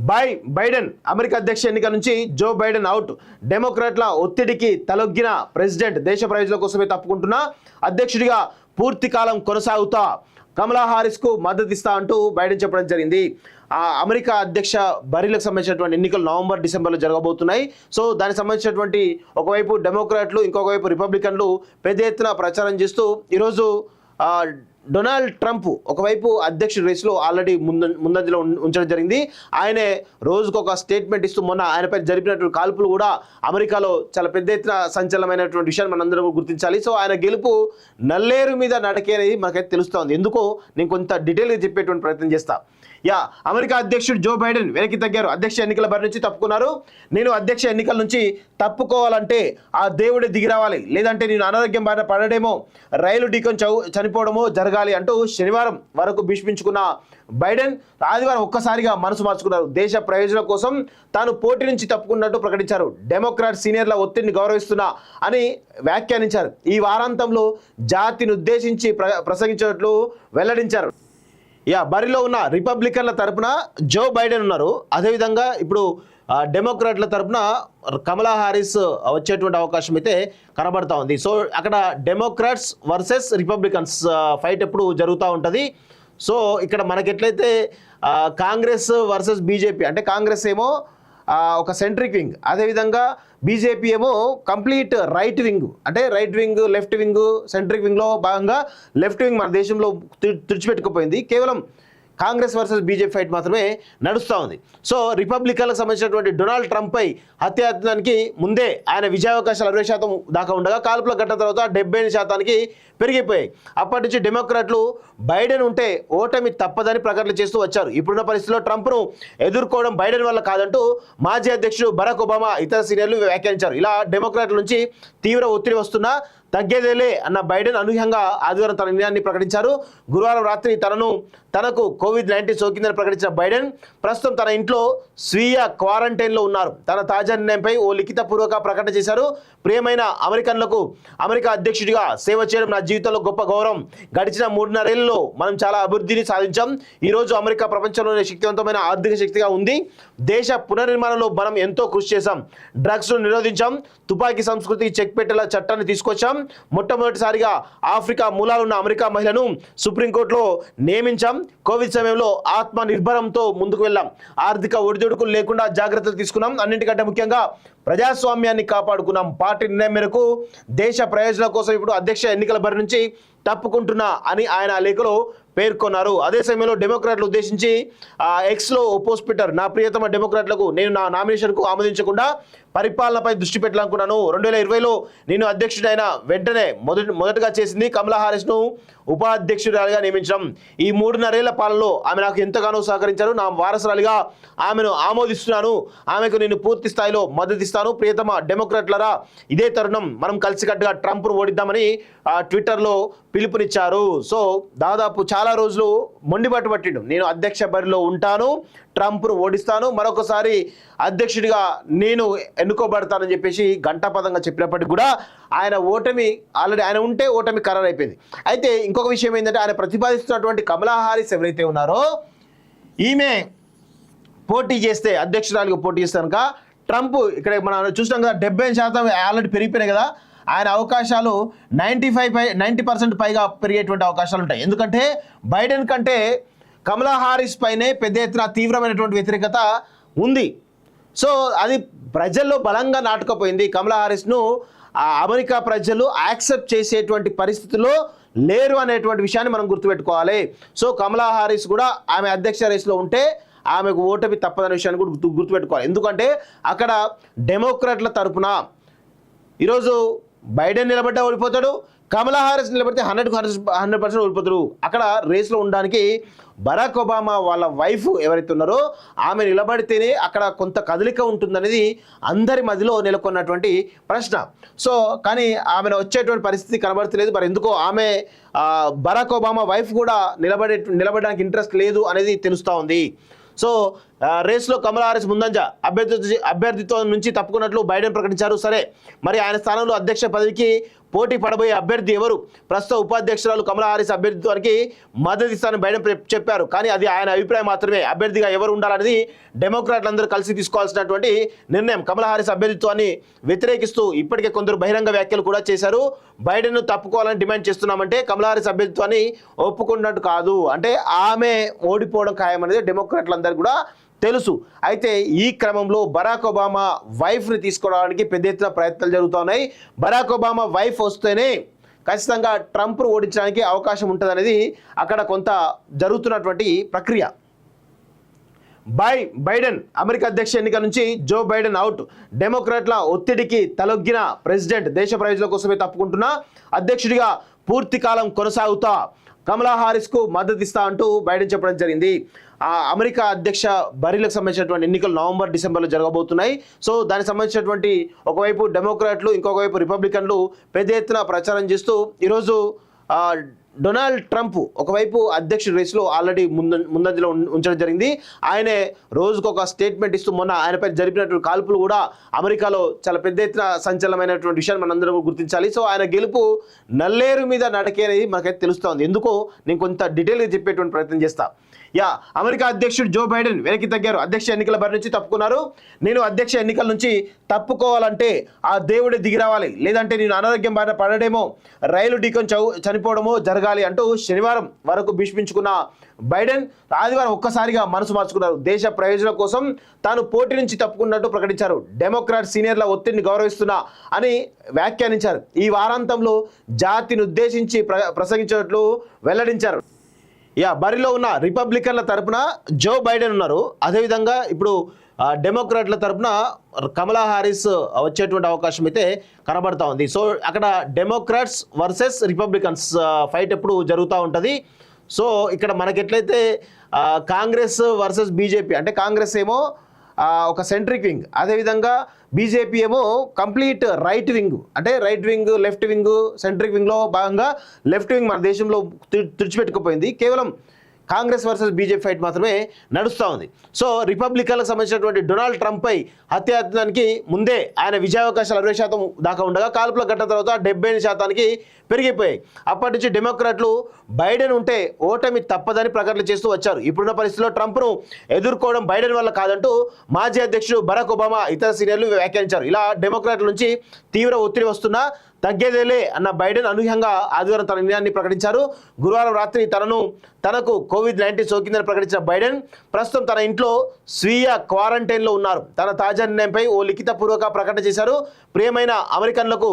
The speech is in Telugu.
బైడెన్ అమెరికా అధ్యక్ష ఎన్నిక నుంచి జో బైడెన్ అవుట్. డెమోక్రాట్ల ఒత్తిడికి తలొగ్గిన ప్రెసిడెంట్ దేశ ప్రయోజనాల కోసమే తప్పుకుంటున్నా, అధ్యక్షుడిగా పూర్తి కాలం కొనసాగుతా, కమలా హారిస్ కు మద్దతు ఇస్తా అంటూ బైడెన్ చెప్పడం జరిగింది. అమెరికా అధ్యక్ష బరిలకు సంబంధించినటువంటి ఎన్నికలు నవంబర్ డిసెంబర్లో జరగబోతున్నాయి. సో దానికి సంబంధించినటువంటి ఒకవైపు డెమోక్రాట్లు, ఇంకొక వైపు రిపబ్లికన్లు పెద్ద ఎత్తున ప్రచారం చేస్తూ ఈరోజు డొనాల్డ్ ట్రంప్ ఒకవైపు అధ్యక్ష రేసులో ఆల్రెడీ ముందంజలో ఉంచడం జరిగింది. ఆయనే రోజుకు ఒక స్టేట్మెంట్ ఇస్తూ మొన్న ఆయనపై జరిపినటువంటి కాల్పులు కూడా అమెరికాలో చాలా పెద్ద ఎత్తున సంచలనమైనటువంటి విషయాన్ని మనందరం గుర్తించాలి. సో ఆయన గెలుపు నల్లేరు మీద నడకే అనేది మనకైతే తెలుస్తోంది. ఎందుకో నేను కొంత డీటెయిల్గా చెప్పేటువంటి ప్రయత్నం చేస్తా. అమెరికా అధ్యక్షుడు జో బైడెన్ వెనక్కి తగ్గారు. అధ్యక్ష ఎన్నికల బారి నుంచి తప్పుకున్నారు. నేను అధ్యక్ష ఎన్నికల నుంచి తప్పుకోవాలంటే ఆ దేవుడే దిగిరావాలి, లేదంటే నేను అనారోగ్యం బారిన పడడేమో, రైలు ఢీకొని చనిపోవడమో జరగాలి అంటూ శనివారం వరకు భీష్మించుకున్న బైడెన్ ఆదివారం ఒక్కసారిగా మనసు మార్చుకున్నారు. దేశ ప్రయోజనాల కోసం తాను పోటీ నుంచి తప్పుకున్నట్టు ప్రకటించారు. డెమోక్రాట్ సీనియర్ల ఒత్తిడిని గౌరవిస్తున్నా అని వ్యాఖ్యానించారు. ఈ వారాంతంలో జాతిని ఉద్దేశించి ప్రసంగించినట్లు వెల్లడించారు. బరిలో ఉన్న రిపబ్లికన్ల తరపున జో బైడెన్ ఉన్నారు. అదేవిధంగా ఇప్పుడు డెమోక్రాట్ల తరపున కమలా హారిస్ వచ్చేటువంటి అవకాశం అయితే కనబడతా ఉంది. సో అక్కడ డెమోక్రాట్స్ వర్సెస్ రిపబ్లికన్స్ ఫైట్ ఎప్పుడు జరుగుతూ ఉంటుంది. సో ఇక్కడ మనకెట్లయితే కాంగ్రెస్ వర్సెస్ బీజేపీ, అంటే కాంగ్రెస్ ఏమో ఒక సెంట్రిక్ వింగ్, అదేవిధంగా బీజేపీ ఏమో కంప్లీట్ రైట్ వింగ్, అంటే right wing, left wing, centric వింగ్లో భాగంగా లెఫ్ట్ వింగ్ మన దేశంలో తుడిచిపెట్టుకుపోయింది. కేవలం కాంగ్రెస్ వర్సెస్ బీజేపీ ఫైట్ మాత్రమే నడుస్తూ ఉంది. సో రిపబ్లికన్లకు సంబంధించినటువంటి డొనాల్డ్ ట్రంప్పై హత్యాయత్నానికి ముందే ఆయన విజయావకాశాలు 60% దాకా ఉండగా కాల్పుల ఘటన తర్వాత 78% పెరిగిపోయాయి. అప్పటి నుంచి డెమోక్రాట్లు బైడెన్ ఉంటే ఓటమి తప్పదని ప్రకటనలు చేస్తూ వచ్చారు. ఇప్పుడున్న పరిస్థితిలో ట్రంప్ను ఎదుర్కోవడం బైడెన్ వల్ల కాదంటూ మాజీ అధ్యక్షుడు బరాక్ ఒబామా ఇతర సీనియర్లు వ్యాఖ్యానించారు. ఇలా డెమోక్రాట్ల నుంచి తీవ్ర ఒత్తిడి వస్తున్నా తగ్గేదేలే అన్న బైడెన్ అనూహ్యంగా ఆదివారం తన నిర్ణయాన్ని ప్రకటించారు. గురువారం రాత్రి తనకు కోవిడ్-19 సోకిందని ప్రకటించిన బైడెన్ ప్రస్తుతం తన ఇంట్లో స్వీయ క్వారంటైన్లో ఉన్నారు. తన తాజా నిర్ణయంపై ఓ లిఖితపూర్వక ప్రకటన చేశారు. ప్రియమైన అమెరికన్లకు, అమెరికా అధ్యక్షుడిగా సేవ చేయడం నా జీవితంలో గొప్ప గౌరవం. గడిచిన 3.5 ఏళ్లలో మనం చాలా అభివృద్ధిని సాధించాం. ఈరోజు అమెరికా ప్రపంచంలోనే శక్తివంతమైన ఆర్థిక శక్తిగా ఉంది. దేశ పునర్నిర్మాణంలో మనం ఎంతో కృషి చేశాం. డ్రగ్స్ను నిరోధించాం. తుపాకీ సంస్కృతికి చెక్ పెట్టేలా చట్టాన్ని తీసుకొచ్చాం. మొట్టమొదటిసారిగా ఆఫ్రికా మూలాలున్న అమెరికా మహిళను సుప్రీంకోర్టులో నియమించాం. కోవిడ్ సమయంలో ఆత్మ నిర్భరంతో ముందుకు వెళ్ళాం. ఆర్థిక ఒడిదుడుకులు లేకుండా జాగ్రత్తలు తీసుకున్నాం. అన్నింటికంటే ముఖ్యంగా ప్రజాస్వామ్యాన్ని కాపాడుకున్నాం. పార్టీ నిర్ణయం మేరకు దేశ ప్రయోజనాల కోసం ఇప్పుడు అధ్యక్ష ఎన్నికల బరి నుంచి తప్పుకుంటున్నా అని ఆయన లేఖలో పేర్కొన్నారు. అదే సమయంలో డెమోక్రాట్లు ఉద్దేశించి ఎక్స్లో పోస్ట్ పెట్టారు. నా ప్రియతమ డెమోక్రాట్లకు నేను నా నామినేషన్కు ఆమోదించకుండా పరిపాలనపై దృష్టి పెట్టాలనుకున్నాను. 2020లో నేను అధ్యక్షుడైన వెంటనే మొదటగా చేసింది కమలా హారిస్ను ఉపాధ్యక్షురాలిగా నియమించడం. ఈ 3.5 ఏళ్ల పాలనలో ఆమె నాకు ఎంతగానో సహకరించారు. నా వారసురాలిగా ఆమెను ఆమోదిస్తున్నాను. ఆమెకు నేను పూర్తి స్థాయిలో మద్దతిస్తాను. ప్రియతమ డెమోక్రాట్లరా, ఇదే తరుణం మనం కలిసికట్టుగా ట్రంప్ను ఓడిద్దామని ట్విట్టర్లో పిలుపునిచ్చారు. సో దాదాపు చాలా రోజులు మొండిబాటు పట్టిండు. నేను అధ్యక్ష బరిలో ఉంటాను, ట్రంప్ను ఓడిస్తాను, మరొకసారి అధ్యక్షుడిగా నేను ఎన్నుకోబడతానని చెప్పేసి ఘంటాపదంగా చెప్పినప్పటికీ కూడా ఆయన ఓటమి ఆల్రెడీ ఆయన ఉంటే ఓటమి ఖరారు అయిపోయింది. అయితే ఇంకొక విషయం ఏంటంటే ఆయన ప్రతిపాదిస్తున్నటువంటి కమలా హారిస్ ఎవరైతే ఉన్నారో ఈమె పోటీ చేస్తే, అధ్యక్షురాలిగా పోటీ చేస్తే కనుక ట్రంప్ ఇక్కడ మనం చూసినాం కదా 70% ఆల్రెడీ పెరిగిపోయినాయి కదా, ఆయన అవకాశాలు 90% పైగా పెరిగేటువంటి అవకాశాలు ఉంటాయి. ఎందుకంటే బైడెన్ కంటే కమలా హారిస్ పైనే పెద్ద ఎత్తున తీవ్రమైనటువంటి వ్యతిరేకత ఉంది. సో అది ప్రజల్లో బలంగా నాటుకుపోయింది. కమలా హారిస్ను అమెరికా ప్రజలు యాక్సెప్ట్ చేసేటువంటి పరిస్థితుల్లో లేరు అనేటువంటి విషయాన్ని మనం గుర్తుపెట్టుకోవాలి. సో కమలా హారిస్ కూడా ఆమె అధ్యక్ష రేసులో ఉంటే ఆమెకు ఓటమి తప్పదనే విషయాన్ని కూడా గుర్తుపెట్టుకోవాలి. ఎందుకంటే అక్కడ డెమోక్రాట్ల తరపున ఈరోజు బైడెన్ నిలబడ్డా ఓడిపోతాడు, కమలా హారిస్ నిలబడితే 100% ఓడిపోతారు. అక్కడ రేస్లో ఉండడానికి బరాక్ ఒబామా వాళ్ళ వైఫ్ ఎవరైతే ఉన్నారో ఆమె నిలబడితేనే అక్కడ కొంత కదలిక ఉంటుందనేది అందరి మధ్యలో నెలకొన్నటువంటి ప్రశ్న. సో కానీ ఆమెను వచ్చేటువంటి పరిస్థితి కనబడతలేదు. మరి ఎందుకో ఆమె బరాక్ ఒబామా వైఫ్ కూడా నిలబడడానికి ఇంట్రెస్ట్ లేదు అనేది తెలుస్తూ ఉంది. సో రేస్లో కమలా హారిస్ ముందంజ అభ్యర్థిత్వం నుంచి తప్పుకున్నట్లు బైడెన్ ప్రకటించారు. సరే, మరి ఆయన స్థానంలో అధ్యక్ష పదవికి పోటీ పడబోయే అభ్యర్థి ఎవరు, ప్రస్తుత ఉపాధ్యక్షురాలు కమలా హారిస్ అభ్యర్థిత్వానికి మద్దతు ఇస్తానని బైడెన్ చెప్పారు. కానీ అది ఆయన అభిప్రాయం మాత్రమే. అభ్యర్థిగా ఎవరు ఉండాలనేది డెమోక్రాట్లందరూ కలిసి తీసుకోవాల్సినటువంటి నిర్ణయం. కమలా హారిస్ అభ్యర్థిత్వాన్ని వ్యతిరేకిస్తూ ఇప్పటికే కొందరు బహిరంగ వ్యాఖ్యలు కూడా చేశారు. బైడెన్ తప్పుకోవాలని డిమాండ్ చేస్తున్నామంటే కమలా హారిస్ అభ్యర్థిత్వాన్ని ఒప్పుకున్నట్టు కాదు, అంటే ఆమె ఓడిపోవడం ఖాయమనేది డెమోక్రాట్లందరూ కూడా తెలుసు. అయితే ఈ క్రమంలో బరాక్ ఒబామా వైఫ్ని తీసుకోవడానికి పెద్ద ఎత్తున ప్రయత్నాలు జరుగుతున్నాయి. బరాక్ ఒబామా వైఫ్ వస్తేనే ఖచ్చితంగా ట్రంప్ను ఓడించడానికి అవకాశం ఉంటుందనేది అక్కడ కొంత జరుగుతున్నటువంటి ప్రక్రియ. బైడెన్ అమెరికా అధ్యక్ష ఎన్నిక నుంచి జో బైడెన్ అవుట్, డెమోక్రాట్ల ఒత్తిడికి తలొగ్గిన ప్రెసిడెంట్, దేశ ప్రయోజనాల కోసమే తప్పుకుంటున్నా, అధ్యక్షుడిగా పూర్తి కాలం కొనసాగుతా, కమలా హారిస్కు మద్దతు ఇస్తా అంటూ బైడెన్ చెప్పడం జరిగింది. అమెరికా అధ్యక్ష బరిలకు సంబంధించినటువంటి ఎన్నికలు నవంబర్ డిసెంబర్లో జరగబోతున్నాయి. సో దానికి సంబంధించినటువంటి ఒకవైపు డెమోక్రాట్లు, ఇంకొక వైపు రిపబ్లికన్లు పెద్ద ఎత్తున ప్రచారం చేస్తూ ఈరోజు డొనాల్డ్ ట్రంప్ ఒకవైపు అధ్యక్షుడి రేసులో ఆల్రెడీ ముందంజలో ఉంచడం జరిగింది. ఆయనే రోజుకొక స్టేట్మెంట్ ఇస్తూ మొన్న ఆయనపై జరిపినటువంటి కాల్పులు కూడా అమెరికాలో చాలా పెద్ద ఎత్తున సంచలనమైనటువంటి విషయాన్ని మనందరం గుర్తించాలి. సో ఆయన గెలుపు నల్లేరు మీద నడకే అనేది మనకైతే తెలుస్తోంది. ఎందుకో నేను కొంత డీటెయిల్గా చెప్పేటువంటి ప్రయత్నం చేస్తా. అమెరికా అధ్యక్షుడు జో బైడెన్ వెనక్కి తగ్గారు. అధ్యక్ష ఎన్నికల బారి నుంచి తప్పుకున్నారు. నేను అధ్యక్ష ఎన్నికల నుంచి తప్పుకోవాలంటే ఆ దేవుడే దిగిరావాలి, లేదంటే నేను అనారోగ్యం బారిన పడడేమో, రైలు ఢీకొని చనిపోవడమో జరగాలి అంటూ శనివారం వరకు భీష్మించుకున్న బైడెన్ ఆదివారం ఒక్కసారిగా మనసు మార్చుకున్నారు. దేశ ప్రయోజనాల కోసం తాను పోటీ నుంచి తప్పుకున్నట్టు ప్రకటించారు. డెమోక్రాట్ సీనియర్ల ఒత్తిడిని గౌరవిస్తున్నా అని వ్యాఖ్యానించారు. ఈ వారాంతంలో జాతిని ఉద్దేశించి ప్రసంగించినట్లు వెల్లడించారు. బరిలో ఉన్న రిపబ్లికన్ల తరపున జో బైడెన్ ఉన్నారు. అదేవిధంగా ఇప్పుడు డెమోక్రాట్ల తరపున కమలా హారిస్ వచ్చేటువంటి అవకాశం అయితే కనబడతా ఉంది. సో అక్కడ డెమోక్రాట్స్ వర్సెస్ రిపబ్లికన్స్ ఫైట్ ఎప్పుడు జరుగుతూ ఉంటుంది. సో ఇక్కడ మనకెట్లయితే కాంగ్రెస్ వర్సెస్ బీజేపీ, అంటే కాంగ్రెస్ ఏమో ఒక సెంట్రిక్ వింగ్, అదేవిధంగా బీజేపీ ఏమో కంప్లీట్ రైట్ వింగ్, అంటే right wing, left wing, centric వింగ్లో భాగంగా లెఫ్ట్ వింగ్ మన దేశంలో తుడిచిపెట్టుకుపోయింది. కేవలం కాంగ్రెస్ వర్సెస్ బీజేపీ ఫైట్ మాత్రమే నడుస్తూ ఉంది. సో రిపబ్లికన్లకు సంబంధించినటువంటి డొనాల్డ్ ట్రంప్పై హత్యాయత్నానికి ముందే ఆయన విజయావకాశాలు 60% దాకా ఉండగా కాల్పుల ఘటన తర్వాత 78% పెరిగిపోయాయి. అప్పటి నుంచి డెమోక్రాట్లు బైడెన్ ఉంటే ఓటమి తప్పదని ప్రకటనలు చేస్తూ వచ్చారు. ఇప్పుడున్న పరిస్థితిలో ట్రంప్ను ఎదుర్కోవడం బైడెన్ వల్ల కాదంటూ మాజీ అధ్యక్షుడు బరాక్ ఒబామా ఇతర సీనియర్లు వ్యాఖ్యానించారు. ఇలా డెమోక్రాట్ల నుంచి తీవ్ర ఒత్తిడి వస్తున్నా తగ్గేదేలే అన్న బైడెన్ అనూహ్యంగా ఆదివారం తన నిర్ణయాన్ని ప్రకటించారు. గురువారం రాత్రి తనకు కోవిడ్-19 సోకిందని ప్రకటించిన బైడెన్ ప్రస్తుతం తన ఇంట్లో స్వీయ క్వారంటైన్లో ఉన్నారు. తన తాజా నిర్ణయంపై ఓ లిఖితపూర్వక ప్రకటన చేశారు. ప్రియమైన అమెరికన్లకు